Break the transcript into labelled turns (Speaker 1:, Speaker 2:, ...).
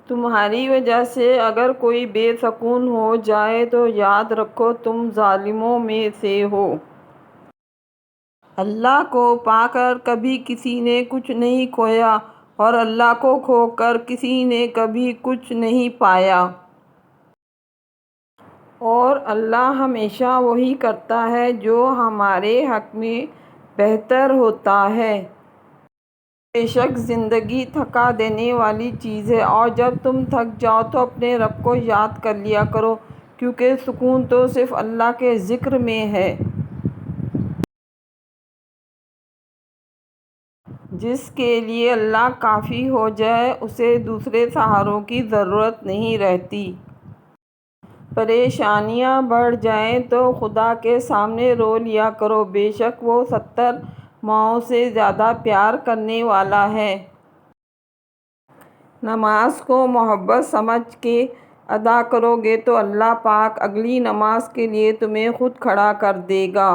Speaker 1: تمہاری وجہ سے اگر کوئی بے سکون ہو جائے تو یاد رکھو تم ظالموں میں سے ہو۔ اللہ کو پا کر کبھی کسی نے کچھ نہیں کھویا اور اللہ کو کھو کر کسی نے کبھی کچھ نہیں پایا۔ اور اللہ ہمیشہ وہی کرتا ہے جو ہمارے حق میں بہتر ہوتا ہے۔ بے شک زندگی تھکا دینے والی چیز ہے، اور جب تم تھک جاؤ تو اپنے رب کو یاد کر لیا کرو، کیونکہ سکون تو صرف اللہ کے ذکر میں ہے۔ جس کے لیے اللہ کافی ہو جائے اسے دوسرے سہاروں کی ضرورت نہیں رہتی۔ پریشانیاں بڑھ جائیں تو خدا کے سامنے رو لیا کرو، بے شک وہ 70 ماؤں سے زیادہ پیار کرنے والا ہے۔ نماز کو محبت سمجھ کے ادا کرو گے تو اللہ پاک اگلی نماز کے لیے تمہیں خود کھڑا کر دے گا۔